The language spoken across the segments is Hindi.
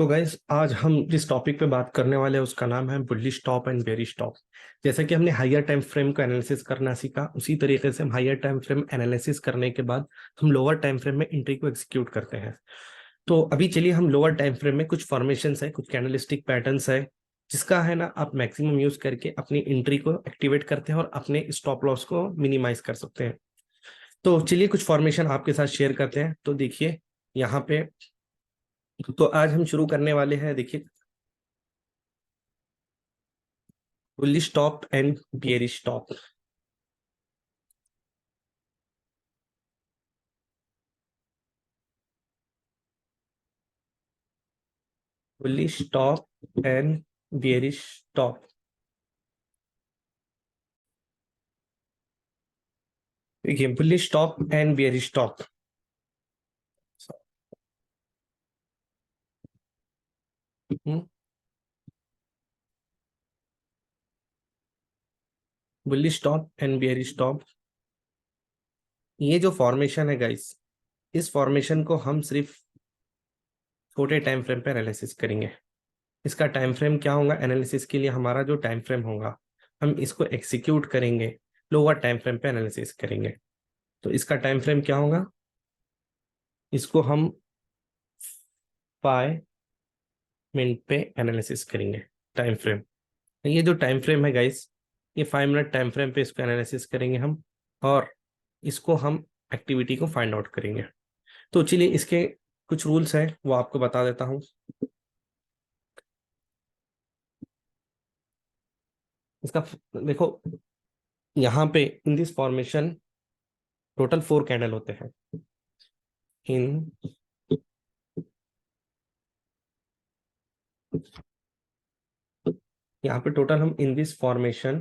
तो गाइस आज हम जिस टॉपिक पे बात करने वाले हैं उसका नाम है bullish top and bearish top. जैसे कि हमने हायर टाइम फ्रेम को एनालिसिस करना सीखा, उसी तरीके से हम हायर टाइम फ्रेम एनालिसिस करने के बाद हम लोअर टाइम फ्रेम में एंट्री को एग्जीक्यूट करते हैं। तो अभी चलिए हम लोअर टाइम फ्रेम में कुछ फॉर्मेशंस है, कुछ कैंडलस्टिक पैटर्न्स है, जिसका है ना आप मैक्सिमम यूज करके अपनी एंट्री को एक्टिवेट करते हैं और अपने स्टॉप लॉस को मिनिमाइज कर सकते हैं। तो चलिए कुछ फॉर्मेशन आपके साथ शेयर करते हैं। तो देखिए यहाँ पे, तो आज हम शुरू करने वाले हैं। देखिए bullish top and bearish top. Bullish top and bearish top. देखिए bullish top and bearish top. Bullish top and bearish top, ये जो फॉर्मेशन है गाइस, इस फॉर्मेशन को हम सिर्फ छोटे टाइम फ्रेम पे एनालिसिस करेंगे। इसका टाइम फ्रेम क्या होगा एनालिसिस के लिए, हमारा जो टाइम फ्रेम होगा हम इसको एग्जीक्यूट करेंगे, लोअर टाइम फ्रेम पे एनालिसिस करेंगे। तो इसका टाइम फ्रेम क्या होगा, इसको हम 5 मिनट पे एनालिसिस करेंगे टाइम फ्रेम। ये जो टाइम फ्रेम है गाइस, ये 5 मिनट टाइम फ्रेम पे इसको एनालिसिस करेंगे हम, और इसको हम एक्टिविटी को फाइंड आउट करेंगे। तो चलिए इसके कुछ रूल्स हैं वो आपको बता देता हूँ। इसका देखो, यहाँ पे in this formation total 4 candle होते हैं। इन यहाँ पे टोटल हम in this formation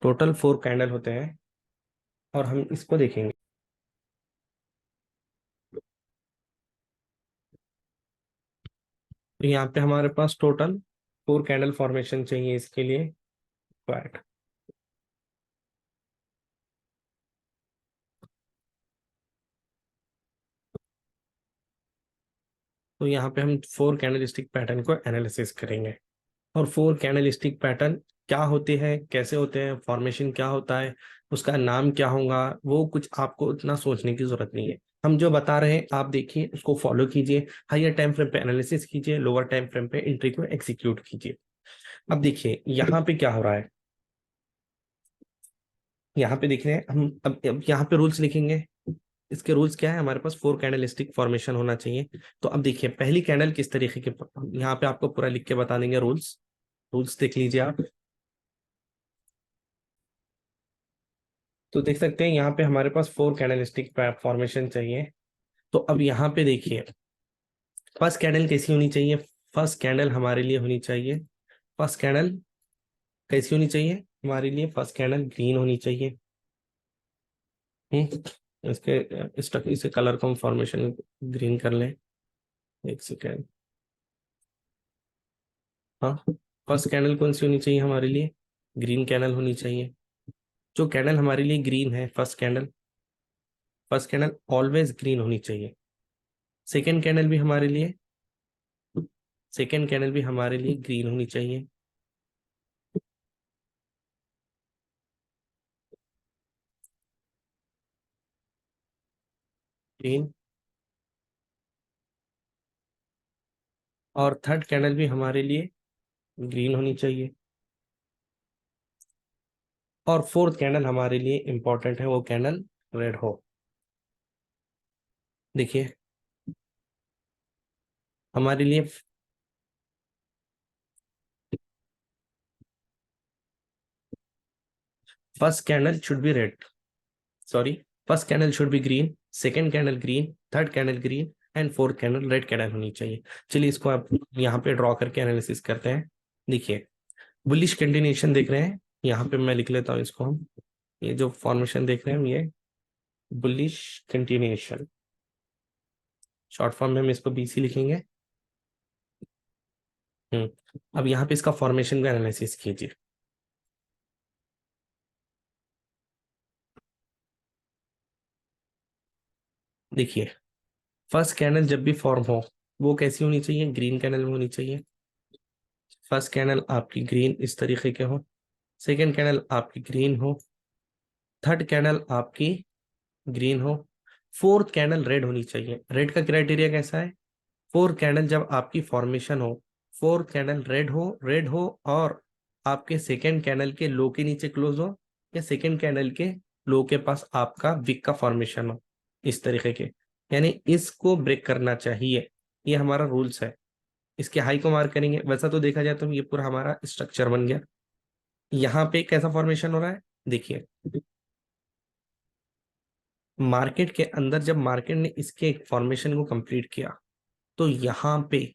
total 4 candle होते हैं, और हम इसको देखेंगे। तो यहाँ पे हमारे पास टोटल 4 कैंडल फॉर्मेशन चाहिए इसके लिए। Right. तो यहाँ पे हम 4 कैंडलस्टिक पैटर्न को एनालिसिस करेंगे। और 4 कैंडलस्टिक पैटर्न क्या होते हैं, कैसे होते हैं, फॉर्मेशन क्या होता है, उसका नाम क्या होगा, वो कुछ आपको इतना सोचने की जरूरत नहीं है। हम जो बता रहे हैं आप देखिए, उसको फॉलो कीजिए, हायर टाइम फ्रेम पे एनालिसिस कीजिए, लोअर टाइम फ्रेम पे एंट्री को एग्जीक्यूट कीजिए। अब देखिए यहाँ पे क्या हो रहा है, यहाँ पे देख रहे हैं हम। अब यहाँ पे रूल्स लिखेंगे। इसके रूल्स क्या है, हमारे पास 4 कैंडलस्टिक फॉर्मेशन होना चाहिए। तो अब देखिए पहली कैंडल किस तरीके के, यहाँ पे आपको पूरा लिख के बता देंगे रूल्स। रूल्स देख लीजिए आप। तो देख सकते हैं यहाँ पे हमारे पास 4 कैंडलस्टिक फॉर्मेशन चाहिए। तो अब यहाँ पे देखिए फर्स्ट कैंडल कैसी होनी चाहिए। फर्स्ट कैंडल हमारे लिए होनी चाहिए, फर्स्ट कैंडल कैसी होनी चाहिए हमारे लिए, फर्स्ट कैंडल ग्रीन होनी चाहिए। इसके इसे कलर को हम फॉर्मेशन ग्रीन कर लें। एक सेकेंड। हाँ, फर्स्ट कैंडल कौन सी होनी चाहिए हमारे लिए, ग्रीन कैंडल होनी चाहिए। जो कैंडल हमारे लिए ग्रीन है, फर्स्ट कैंडल ऑलवेज ग्रीन होनी चाहिए। सेकेंड कैंडल भी हमारे लिए सेकेंड कैंडल भी हमारे लिए ग्रीन होनी चाहिए। ग्रीन। और थर्ड कैंडल भी हमारे लिए ग्रीन होनी चाहिए। और फोर्थ कैंडल हमारे लिए इंपॉर्टेंट है, वो कैंडल रेड हो। देखिए हमारे लिए first candle should be red, sorry, first candle should be green, second candle green, third candle green, and fourth candle red candle होनी चाहिए। चलिए इसको आप यहाँ पे ड्रॉ करके एनालिसिस करते हैं। देखिए बुलिश कंटिन्यूएशन देख रहे हैं, यहाँ पे मैं लिख लेता हूँ इसको हम। ये जो फॉर्मेशन देख रहे हैं ये बुलिश कंटिन्यूएशन, शॉर्ट फॉर्म में हम इसको बीसी लिखेंगे। अब यहाँ पे इसका फॉर्मेशन का एनालिसिस कीजिए। देखिए फर्स्ट कैंडल जब भी फॉर्म हो, वो कैसी होनी चाहिए, ग्रीन कैंडल में होनी चाहिए। फर्स्ट कैंडल आपकी ग्रीन इस तरीके के हो, सेकेंड कैंडल आपकी ग्रीन हो, थर्ड कैंडल आपकी ग्रीन हो, फोर्थ कैंडल रेड होनी चाहिए। रेड का क्राइटेरिया कैसा है, फोर्थ कैंडल जब आपकी फॉर्मेशन हो, फोर्थ कैंडल रेड हो और आपके सेकेंड कैंडल के लो के नीचे क्लोज हो, या सेकेंड कैंडल के लो के पास आपका विक का फॉर्मेशन हो, इस तरीके के, यानी इसको ब्रेक करना चाहिए। ये हमारा रूल्स है। इसके हाई को मार्क करेंगे। वैसा तो देखा जाए तो ये पूरा हमारा स्ट्रक्चर बन गया। यहाँ पे कैसा फॉर्मेशन हो रहा है, देखिए मार्केट के अंदर जब मार्केट ने इसके फॉर्मेशन को कंप्लीट किया, तो यहाँ पे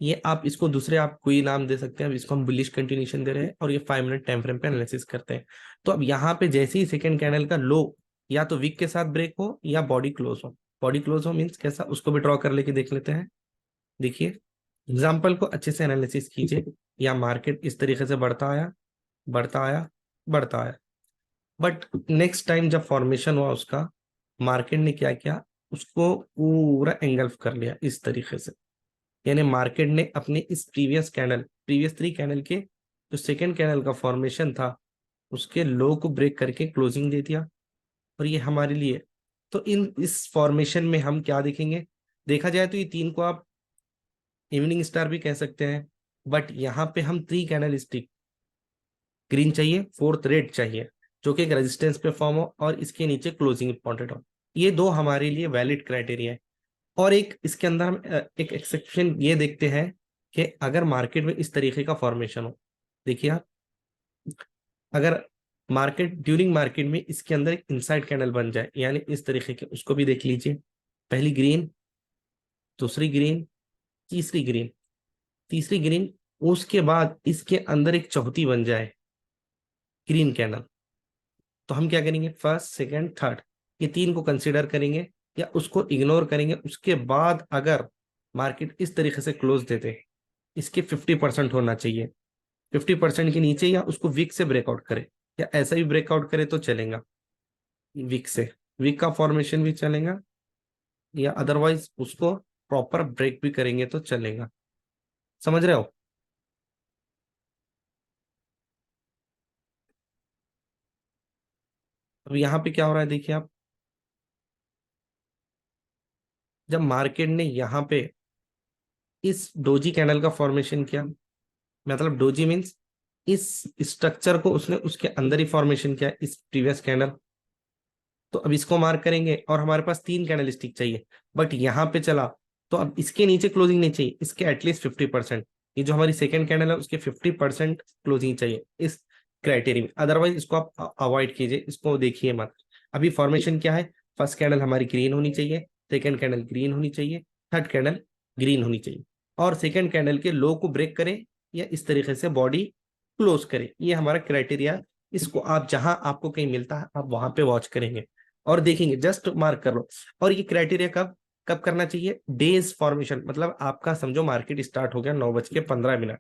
ये आप इसको दूसरे आप कोई नाम दे सकते हैं। अब इसको हम बुलिश कंटिन्यूएशन दे रहे हैं और ये 5 मिनट टाइम फ्रेम पे एनालिसिस करते हैं। तो अब यहाँ पे जैसे ही सेकंड कैंडल का लो या तो वीक के साथ ब्रेक हो या बॉडी क्लोज हो, बॉडी क्लोज हो मीन्स कैसा, उसको भी ड्रॉ कर लेके देख लेते हैं। देखिए एग्जाम्पल को अच्छे से एनालिसिस कीजिए। या मार्केट इस तरीके से बढ़ता आया, बढ़ता आया, बढ़ता आया, बट नेक्स्ट टाइम जब फॉर्मेशन हुआ उसका, मार्केट ने क्या किया, उसको पूरा एंगल्फ कर लिया इस तरीके से। यानी मार्केट ने अपने इस प्रीवियस 3 कैंडल के जो सेकेंड कैंडल का फॉर्मेशन था, उसके लो को ब्रेक करके क्लोजिंग दे दिया। और ये हमारे लिए, तो इन इस फॉर्मेशन में हम क्या देखेंगे, देखा जाए तो ये 3 को आप इवनिंग स्टार भी कह सकते हैं, बट यहाँ पे हम 3 कैंडल स्टिक ग्रीन चाहिए, फोर्थ रेड चाहिए, जो कि एक रेजिस्टेंस पे फॉर्म हो और इसके नीचे क्लोजिंग इंपॉर्टेंट हो। ये 2 हमारे लिए वैलिड क्राइटेरिया है। और एक इसके अंदर हम एक एक्सेप्शन ये देखते हैं कि अगर मार्केट में इस तरीके का फॉर्मेशन हो, देखिए आप, अगर मार्केट ड्यूरिंग मार्केट में इसके अंदर एक इनसाइड कैंडल बन जाए, यानी इस तरीके के, उसको भी देख लीजिए। पहली ग्रीन, दूसरी ग्रीन, तीसरी ग्रीन, तीसरी ग्रीन, उसके बाद इसके अंदर एक चौथी बन जाए ग्रीन कैंडल, तो हम क्या करेंगे, फर्स्ट सेकेंड थर्ड, ये 3 को कंसिडर करेंगे या उसको इग्नोर करेंगे। उसके बाद अगर मार्केट इस तरीके से क्लोज देते, इसके 50% होना चाहिए, 50% के नीचे, या उसको वीक से ब्रेकआउट करे, या ऐसा ही ब्रेकआउट करे तो चलेगा, वीक से, वीक का फॉर्मेशन भी चलेगा, या अदरवाइज उसको प्रॉपर ब्रेक भी करेंगे तो चलेगा। समझ रहे हो। अब यहाँ पे क्या हो रहा है, देखिए आप, जब मार्केट ने यहाँ पे इस डोजी कैंडल का फॉर्मेशन किया, मतलब डोजी मीन्स इस स्ट्रक्चर को उसने उसके अंदर ही फॉर्मेशन किया, इस प्रीवियस कैंडल, तो अब इसको मार्क करेंगे और हमारे पास 3 कैंडल स्टिक चाहिए, बट यहाँ पे चला, तो अब इसके नीचे क्लोजिंग नहीं चाहिए, इसके एटलीस्ट 50%, ये जो हमारी सेकंड कैंडल है उसके 50% क्लोजिंग चाहिए इस क्राइटेरिया में। अदरवाइज इसको आप अवॉइड कीजिए, इसको देखिए मत। अभी फॉर्मेशन क्या है, फर्स्ट कैंडल हमारी ग्रीन होनी चाहिए, सेकेंड कैंडल ग्रीन होनी चाहिए, थर्ड कैंडल ग्रीन होनी चाहिए, और सेकेंड कैंडल के लो को ब्रेक करे या इस तरीके से बॉडी क्लोज करे, ये हमारा क्राइटेरिया। इसको आप जहां आपको कहीं मिलता है आप वहां पे वॉच करेंगे और देखेंगे, जस्ट मार्क कर लो। और ये क्राइटेरिया कब कब करना चाहिए, डेज फॉर्मेशन, मतलब आपका समझो मार्केट स्टार्ट हो गया 9:15,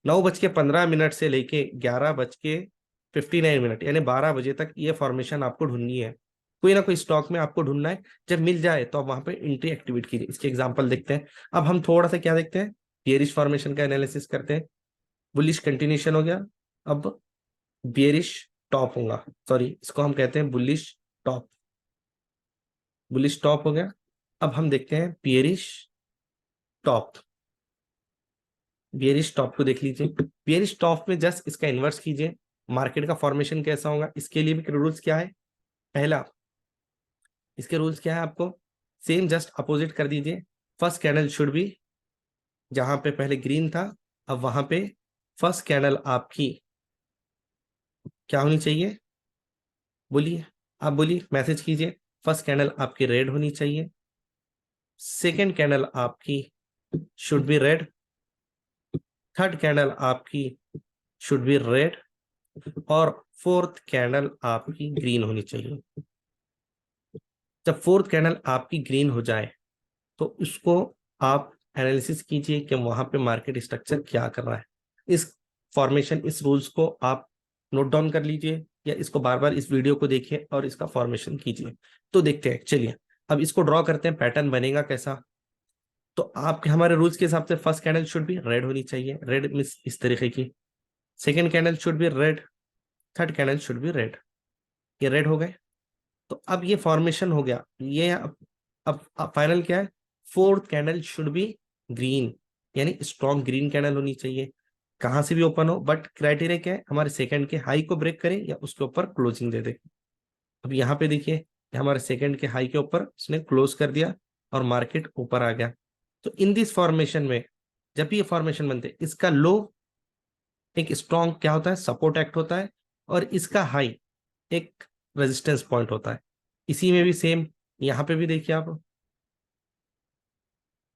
9:15 से लेके 11:59, यानी 12 बजे तक ये फॉर्मेशन आपको ढूंढनी है। कोई ना कोई स्टॉक में आपको ढूंढना है, जब मिल जाए तो आप वहां पे एंट्री एक्टिवेट कीजिए। इसके एग्जांपल देखते हैं। अब हम थोड़ा सा क्या देखते हैं, बियरिश फॉर्मेशन का एनालिसिस करते हैं। बुलिश कंटिन्यूएशन हो गया, अब बियरिश टॉप होगा, सॉरी इसको हम कहते हैं बुलिश टॉप, बुलिश टॉप हो गया। अब हम देखते हैं बियरिश टॉप, बियरिश टॉप को देख लीजिए। बियरिश टॉप में जस्ट इसका इन्वर्स कीजिए, मार्केट का फॉर्मेशन कैसा होगा। इसके लिए भी रूल्स क्या है, पहला इसके रूल्स क्या है, आपको सेम जस्ट अपोजिट कर दीजिए। फर्स्ट कैंडल शुड बी, जहां पे पहले ग्रीन था अब वहां पे फर्स्ट कैंडल आपकी क्या होनी चाहिए, बोलिए, आप बोलिए, मैसेज कीजिए। फर्स्ट कैंडल आपकी रेड होनी चाहिए, सेकेंड कैंडल आपकी should be red, third candle आपकी शुड बी रेड, और फोर्थ कैंडल आपकी ग्रीन होनी चाहिए। जब फोर्थ कैंडल आपकी ग्रीन हो जाए तो उसको आप एनालिसिस कीजिए कि वहां पे मार्केट स्ट्रक्चर क्या कर रहा है। इस फॉर्मेशन, इस रूल्स को आप नोट डाउन कर लीजिए, या इसको बार बार इस वीडियो को देखिए और इसका फॉर्मेशन कीजिए। तो देखते हैं, चलिए अब इसको ड्रॉ करते हैं, पैटर्न बनेगा कैसा। तो आपके हमारे रूल्स के हिसाब से फर्स्ट कैंडल शुड भी रेड होनी चाहिए, रेड मींस इस तरीके की, second candle should be red, third candle should be red. ये रेड हो गए। तो अब ये फॉर्मेशन हो गया, ये अब फाइनल क्या है, fourth candle should be green, यानी स्ट्रॉन्ग ग्रीन कैंडल होनी चाहिए, कहां से भी ओपन हो, बट क्राइटेरिया क्या है, हमारे सेकंड के हाई को ब्रेक करे या उसके ऊपर क्लोजिंग दे दे। अब यहाँ पे देखिए हमारे सेकंड के हाई के ऊपर उसने क्लोज कर दिया और मार्केट ऊपर आ गया। तो इन दिस फॉर्मेशन में जब भी ये फॉर्मेशन बनते हैं, इसका लो एक स्ट्रॉन्ग क्या होता है, सपोर्ट एक्ट होता है, और इसका हाई एक रेजिस्टेंस पॉइंट होता है। इसी में भी सेम, यहाँ पे भी देखिए आप,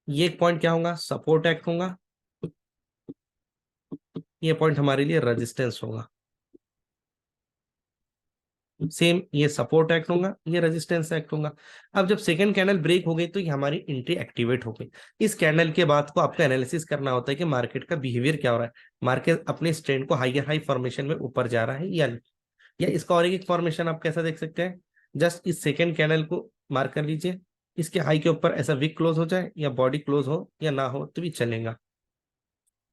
ये एक पॉइंट क्या होगा, सपोर्ट एक्ट होगा, ये पॉइंट हमारे लिए रेजिस्टेंस होगा। सेम ये सपोर्ट एक्ट होगा, ये रेजिस्टेंस एक्ट होगा। अब जब सेकंड कैंडल ब्रेक हो गई तो ये हमारी एंट्री एक्टिवेट हो गई। इस कैंडल के बाद को आपका एनालिसिस करना होता है कि मार्केट का बिहेवियर क्या हो रहा है, मार्केट अपने ट्रेंड को हायर हाई फॉर्मेशन में ऊपर जा रहा है या इसका और एक फॉर्मेशन आप कैसा देख सकते हैं, जस्ट इस सेकंड कैंडल को मार्क कर लीजिए, इसके हाई के ऊपर ऐसा विक क्लोज हो जाए या बॉडी क्लोज हो या ना हो तो भी चलेगा।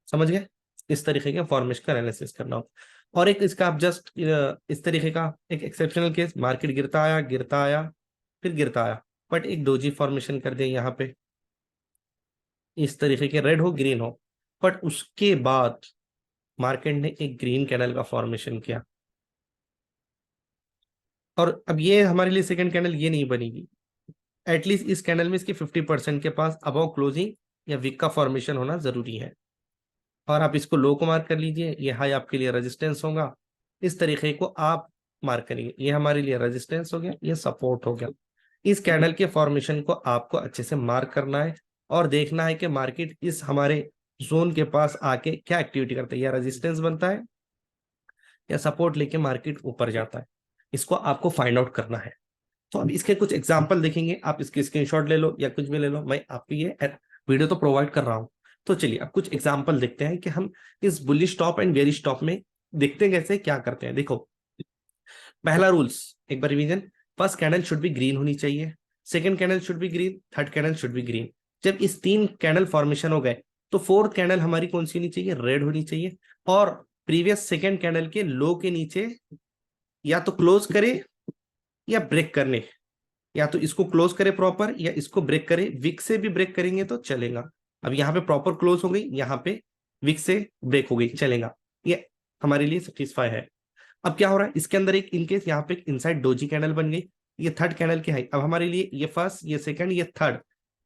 समझ गए, इस तरीके के फॉर्मेशन का एनालिसिस करना हो। और एक इसका आप जस्ट इस तरीके का एक एक्सेप्शनल केस, मार्केट गिरता आया फिर गिरता आया, बट एक डोजी फॉर्मेशन कर दिया यहाँ पे, इस तरीके के रेड हो ग्रीन हो, बट उसके बाद मार्केट ने एक ग्रीन कैंडल का फॉर्मेशन किया, और अब ये हमारे लिए सेकंड कैंडल ये नहीं बनेगी, एटलीस्ट इस कैंडल में इसके 50% के पास अबव क्लोजिंग या विक का फॉर्मेशन होना जरूरी है। और आप इसको लो को मार्क कर लीजिए, ये हाई आपके लिए रेजिस्टेंस होगा, इस तरीके को आप मार्क करेंगे, ये हमारे लिए रेजिस्टेंस हो गया, ये सपोर्ट हो गया। इस कैंडल के फॉर्मेशन को आपको अच्छे से मार्क करना है और देखना है कि मार्केट इस हमारे जोन के पास आके क्या एक्टिविटी करता है, या रेजिस्टेंस बनता है या सपोर्ट लेके मार्केट ऊपर जाता है, इसको आपको फाइंड आउट करना है। तो अब इसके कुछ एग्जाम्पल देखेंगे, आप इसके स्क्रीनशॉट ले लो या कुछ भी ले लो, मैं आपको ये वीडियो तो प्रोवाइड कर रहा हूँ। तो चलिए अब कुछ एग्जाम्पल देखते हैं कि हम इस bullish top and bearish top में देखते हैं कैसे क्या करते हैं। देखो पहला रूल्स एक बार revision, first candle should be green होनी चाहिए, second candle should be green, third candle should be green. जब इस तीन कैंडल फॉर्मेशन हो गए तो फोर्थ कैंडल हमारी कौन सी होनी चाहिए, रेड होनी चाहिए, और प्रीवियस सेकंड कैंडल के लो के नीचे या तो क्लोज करे या ब्रेक करने, या तो इसको क्लोज करे प्रॉपर या इसको ब्रेक करे, विक से भी ब्रेक करेंगे तो चलेगा। अब यहाँ पे प्रॉपर क्लोज हो गई, यहाँ पे विक से ब्रेक हो गई, चलेगा, ये हमारे लिए सेटिस्फाई है। अब क्या हो रहा है इसके अंदर, एक इनकेस यहाँ पे एक इनसाइड डोजी कैंडल बन गई, ये थर्ड कैंडल की हाई, अब हमारे लिए ये फर्स्ट ये सेकंड ये थर्ड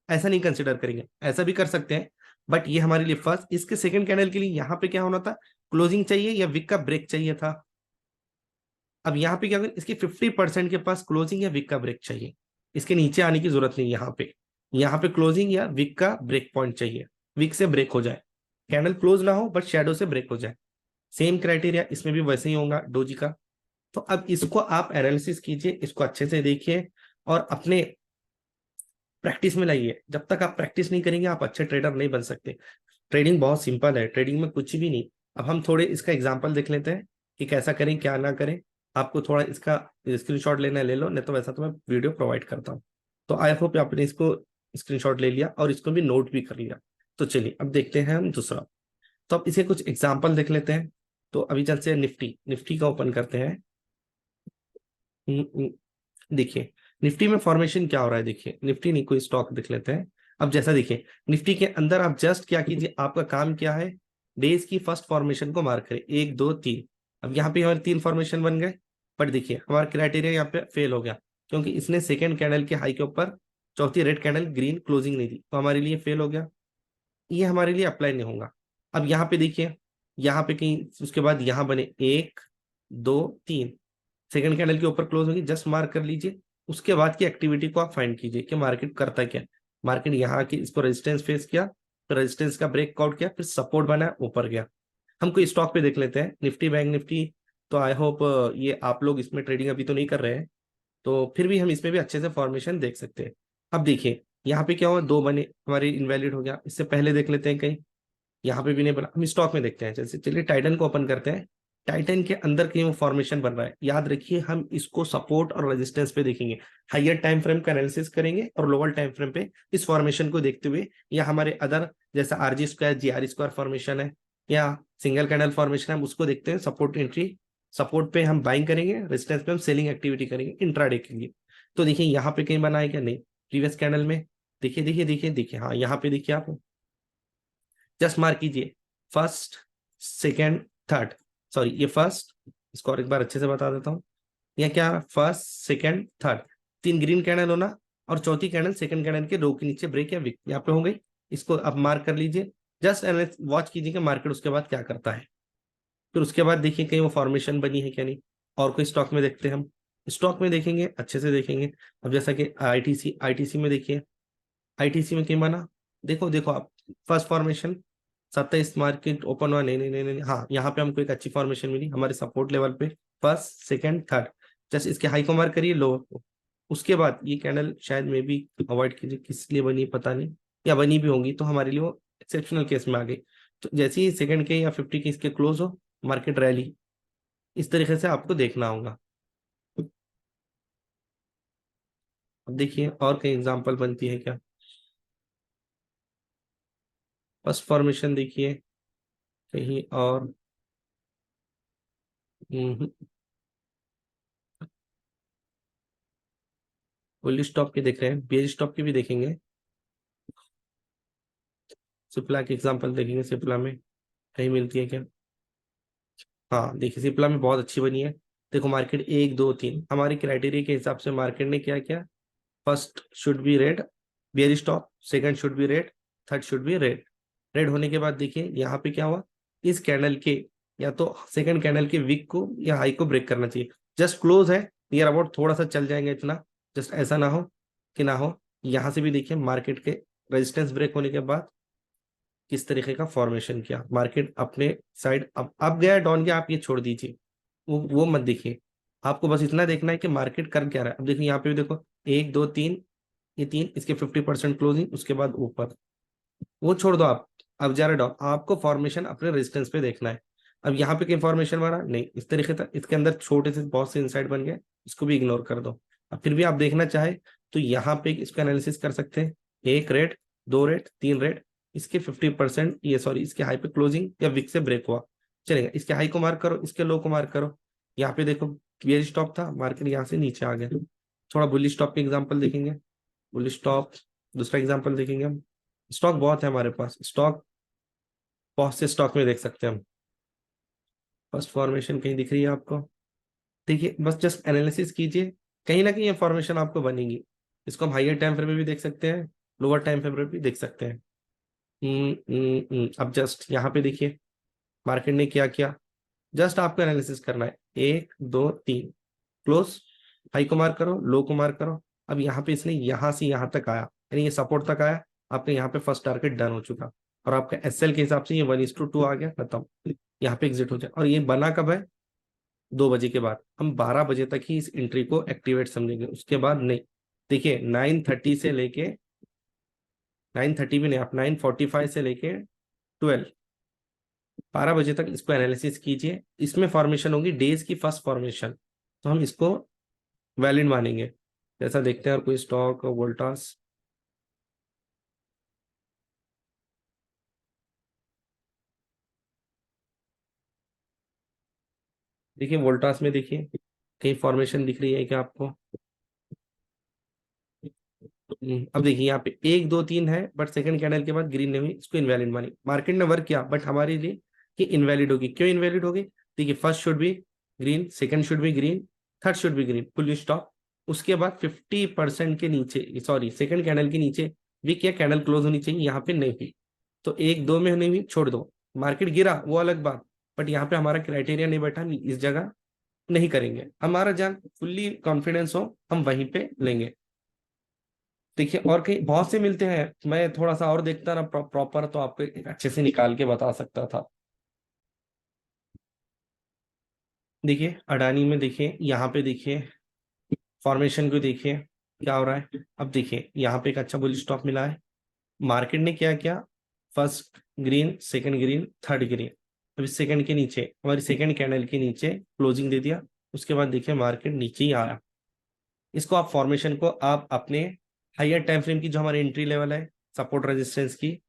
ऐसा नहीं कंसिडर करेंगे, ऐसा भी कर सकते हैं, बट ये हमारे लिए फर्स्ट, इसके सेकंड कैंडल के लिए यहाँ पे क्या होना था, क्लोजिंग चाहिए या विक का ब्रेक चाहिए था। अब यहाँ पे क्या होगा, इसकी 50% के पास क्लोजिंग या विक का ब्रेक चाहिए, इसके नीचे आने की जरूरत नहीं, यहाँ पे क्लोजिंग या विक का ब्रेक पॉइंट चाहिए, विक से ब्रेक हो जाए, कैंडल क्लोज ना हो बट शेडो से ब्रेक हो जाए। सेम क्राइटेरिया इसमें भी वैसे ही होगा डोजी का। तो अब इसको आप एनालिसिस कीजिए, इसको अच्छे से देखिए और अपने प्रैक्टिस में लाइए। जब तक आप प्रैक्टिस नहीं करेंगे आप अच्छे ट्रेडर नहीं बन सकते। ट्रेडिंग बहुत सिंपल है, ट्रेडिंग में कुछ भी नहीं। अब हम थोड़े इसका एग्जांपल देख लेते हैं कि कैसा करें क्या ना करें। आपको थोड़ा इसका स्क्रीनशॉट लेना है ले लो, नहीं तो वैसा तो मैं वीडियो प्रोवाइड करता हूँ। तो आई होप आपने इसको स्क्रीनशॉट ले लिया और इसको भी नोट भी कर लिया। तो चलिए अब देखते हैं हम दूसरा। तो अब इसे कुछ एग्जाम्पल देख लेते हैं। तो अभी चलते हैं निफ्टी, निफ्टी का ओपन करते हैं। देखिए निफ्टी में फॉर्मेशन क्या हो रहा है, देखिए निफ्टी नहीं कोई स्टॉक देख लेते हैं। अब जैसा देखिए निफ्टी के अंदर आप जस्ट क्या कीजिए, आपका काम क्या है, डेज की फर्स्ट फॉर्मेशन को मार्क करें, 1 2 3। अब यहाँ पे हमारे 3 फॉर्मेशन बन गए, बट देखिए हमारा क्राइटेरिया यहाँ पे फेल हो गया क्योंकि इसने सेकेंड कैंडल के हाई के ऊपर चौथी रेड कैंडल ग्रीन क्लोजिंग नहीं दी, तो हमारे लिए फेल हो गया, ये हमारे लिए अप्लाई नहीं होगा। अब यहाँ पे देखिए, यहाँ पे कहीं उसके बाद यहाँ बने 1 2 3, सेकंड कैंडल के ऊपर क्लोज होगी, जस्ट मार्क कर लीजिए। उसके बाद की एक्टिविटी को आप फाइंड कीजिए कि मार्केट करता क्या। मार्केट यहाँ की इसको रेजिस्टेंस फेस किया, फिर रेजिस्टेंस का ब्रेकआउट किया, फिर सपोर्ट बना ऊपर गया। हम कोई स्टॉक पे देख लेते हैं, निफ्टी बैंक निफ्टी। तो आई होप ये आप लोग इसमें ट्रेडिंग अभी तो नहीं कर रहे हैं, तो फिर भी हम इसमें भी अच्छे से फॉर्मेशन देख सकते हैं। अब देखिए यहाँ पे क्या हुआ, 2 बने, हमारी इनवैलिड हो गया। इससे पहले देख लेते हैं कहीं, यहाँ पे भी नहीं बना। हम स्टॉक में देखते हैं, जैसे चलिए टाइटन को ओपन करते हैं। टाइटन के अंदर कहीं वो फॉर्मेशन बन रहा है, याद रखिए हम इसको सपोर्ट और रेजिस्टेंस पे देखेंगे, हायर टाइम फ्रेम का एनालिसिस करेंगे और लोअर टाइम फ्रेम पे इस फॉर्मेशन को देखते हुए, या हमारे अदर जैसा RG square G R square formation है या सिंगल कैंडल फॉर्मेशन है, हम उसको देखते हैं। सपोर्ट एंट्री, सपोर्ट पे हम बाइंग करेंगे, रेजिस्टेंस पे हम सेलिंग एक्टिविटी करेंगे इंट्राडे के लिए। तो देखिए यहाँ पे कहीं बना है क्या, नहीं। प्रीवियस कैंडल में देखिए देखिए देखिए देखिए, हाँ यहाँ पे देखिए आप जस्ट मार्क कीजिए फर्स्ट सेकेंड थर्ड, सॉरी ये फर्स्ट, इसको और एक बार अच्छे से बता देता हूँ। यह क्या, फर्स्ट सेकेंड थर्ड, तीन ग्रीन कैंडल होना और चौथी कैंडल सेकंड कैंडल के रो के नीचे ब्रेक या विक यहाँ पे हो गई। इसको अब मार्क कर लीजिए, जस्ट वॉच कीजिए कि मार्केट उसके बाद क्या करता है। फिर उसके बाद देखिए कहीं वो फॉर्मेशन बनी है क्या नहीं। और कोई स्टॉक में देखते हैं हम, स्टॉक में देखेंगे अच्छे से देखेंगे। अब जैसा कि आईटीसी, आईटीसी में देखिए, आईटीसी में कहीं बना, देखो देखो आप, फर्स्ट फॉर्मेशन 27 मार्केट ओपन हुआ, नहीं नहीं नहीं नहीं, हाँ यहाँ पे हमको एक अच्छी फॉर्मेशन मिली हमारे सपोर्ट लेवल पे, फर्स्ट सेकंड थर्ड, जस्ट इसके हाई को मार्क करिए, लो को। उसके बाद ये कैंडल शायद में भी अवॉइड कीजिए, किस लिए बनी पता नहीं, या बनी भी होंगी तो हमारे लिए वो एक्सेप्शनल केस में आ गई। तो जैसे ही सेकंड के या 50 के इसके क्लोज हो, मार्केट रैली, इस तरीके से आपको देखना होगा। अब देखिए और कई एग्जांपल बनती है क्या, फर्स्ट फॉर्मेशन देखिए कहीं और, बुलिश स्टॉक के देख रहे हैं, बेयर स्टॉक के भी देखेंगे, सिप्ला के एग्जांपल देखेंगे, सिप्ला में कहीं मिलती है क्या। हाँ देखिए सिप्ला में बहुत अच्छी बनी है। देखो मार्केट एक दो तीन, हमारे क्राइटेरिया के हिसाब से मार्केट ने क्या किया, first should be red bear stop, second should be red, third should be red. Red होने के बाद देखिए यहाँ पे क्या हुआ, इस कैंडल के या तो सेकंड कैंडल के विक को या हाई को ब्रेक करना चाहिए। जस्ट क्लोज है नियर अबाउट, थोड़ा सा चल जाएंगे इतना, जस्ट ऐसा ना हो कि ना हो। यहाँ से भी देखिए मार्केट के रेजिस्टेंस ब्रेक होने के बाद किस तरीके का फॉर्मेशन किया, मार्केट अपने साइड अब गया डाउन गया, आप ये छोड़ दीजिए, वो मत देखिए। आपको बस इतना देखना है कि मार्केट कर क्या रहा है। अब देखिए यहाँ पे भी देखो एक दो तीन, ये तीन इसके 50% क्लोजिंग, उसके बाद ऊपर, वो छोड़ दो आप। अब जा रहा डाउन, आपको फॉर्मेशन अपने रेजिस्टेंस पे देखना है। अब यहाँ पे क्या फॉर्मेशन बना, नहीं इस तरीके से इसके अंदर छोटे से बहुत से इनसाइड बन गए, इसको भी इग्नोर कर दो। अब फिर भी आप देखना चाहे तो यहाँ पे इसका एनालिसिस कर सकते हैं, एक रेट, दो रेट, तीन रेट, इसके 50%, ये सॉरी इसके हाई पे क्लोजिंग या विक से ब्रेक हुआ चलेगा, इसके हाई को मार्क करो, इसके लो को मार्क करो। यहाँ पे देखो क्लियर स्टॉप था, मार्केट यहाँ से नीचे आ गया। थोड़ा बुलिश स्टॉप के एग्जांपल देखेंगे, बुलिश स्टॉप, दूसरा एग्जांपल देखेंगे हम। स्टॉक बहुत है हमारे पास, स्टॉक बहुत से स्टॉक में देख सकते हैं हम। फर्स्ट फॉर्मेशन कहीं दिख रही है आपको, देखिए बस जस्ट एनालिसिस कीजिए, कहीं ना कहीं ये फॉर्मेशन आपको बनेगी। इसको हम हाइयर टाइम फ्रेम में भी देख सकते हैं, लोअर टाइम फ्रेम में भी देख सकते हैं। अब जस्ट यहाँ पे देखिए मार्केट ने क्या किया, जस्ट आपको एनालिसिस करना है, एक दो तीन, क्लोज, हाई को मार्क करो, लो को मार्क करो। अब यहाँ पे इसने यहाँ से यहाँ तक आया, यानी ये सपोर्ट तक आया, आपके यहाँ पे फर्स्ट टारगेट डन हो चुका, और आपका एसएल के हिसाब से ये 1:2 आ गया, खत्म। यहाँ पे एग्जिट हो जाए। और ये बना कब है, 2 बजे के बाद, हम 12 बजे तक ही इस एंट्री को एक्टिवेट समझेंगे, उसके बाद नहीं। देखिए 9:30 से लेके, 9:30 भी नहीं, आप 9:45 से लेके 12 बजे तक इसको एनालिसिस कीजिए। इसमें फॉर्मेशन होगी डेज की फर्स्ट फॉर्मेशन, तो हम इसको वैलिड मानेंगे। जैसा देखते हैं और कोई स्टॉक वोल्टास, देखिए वोल्टास में देखिए कहीं फॉर्मेशन दिख रही है क्या आपको। अब देखिए यहाँ पे एक दो तीन है, बट सेकंड कैंडल के बाद ग्रीन नहीं हुई, इसको इनवैलिड मानी। मार्केट ने वर्क किया बट हमारे लिए कि इनवैलिड होगी, क्यों इनवैलिड होगी, देखिए first should be green, second should be green, third should be green, full stop. उसके बाद 50% के नीचे, सॉरी सेकंड कैंडल के नीचे भी क्या कैंडल क्लोज होनी चाहिए, यहाँ पे नहीं हुई, तो एक दो में नहीं हुई, छोड़ दो। मार्केट गिरा वो अलग बात, बट यहाँ पे हमारा क्राइटेरिया नहीं बैठा, इस जगह नहीं करेंगे, हमारा जहाँ फुल्ली कॉन्फिडेंस हो हम वहीं पे लेंगे। देखिए और कहीं बहुत से मिलते हैं, मैं थोड़ा सा और देखता ना प्रॉपर, तो आपको अच्छे से निकाल के बता सकता था। देखिए अडानी में देखिए, यहाँ पे देखिए फॉर्मेशन को देखिए क्या हो रहा है। अब देखिए यहाँ पे एक अच्छा बुल स्टॉप मिला है, मार्केट ने क्या किया, first green, second green, third green, अभी सेकंड के नीचे, हमारी सेकंड कैंडल के नीचे क्लोजिंग दे दिया, उसके बाद देखिए मार्केट नीचे ही आया। इसको आप फॉर्मेशन को आप अपने हायर टाइम फ्रेम की जो हमारी एंट्री लेवल है सपोर्ट रेजिस्टेंस की,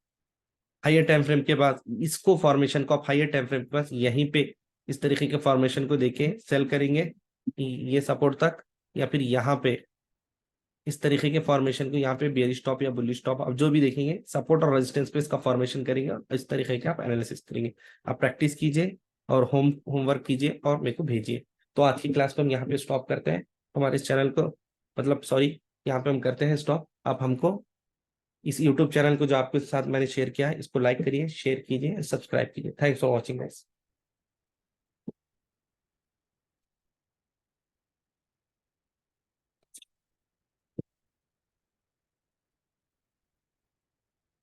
हायर टाइम फ्रेम के बाद इसको फॉर्मेशन को आप हायर टाइम फ्रेम के पास यहीं पे इस तरीके के फॉर्मेशन को देके सेल करेंगे ये सपोर्ट तक, या फिर यहाँ पे इस तरीके के फॉर्मेशन को यहाँ पे बेयरिश टॉप या बुलिश टॉप आप जो भी देखेंगे सपोर्ट और रेजिस्टेंस पे इसका फॉर्मेशन करेंगे और इस तरीके के आप एनालिसिस करेंगे। आप प्रैक्टिस कीजिए और होमवर्क कीजिए और मेरे को भेजिए। तो आज की क्लास पे हम यहाँ पे स्टॉप करते हैं हमारे इस चैनल को, मतलब सॉरी, यहाँ पे हम करते हैं स्टॉप। आप हमको इस यूट्यूब चैनल को जो आपके साथ मैंने शेयर किया है इसको लाइक करिए, शेयर कीजिए, सब्सक्राइब कीजिए। Thanks for watching guys.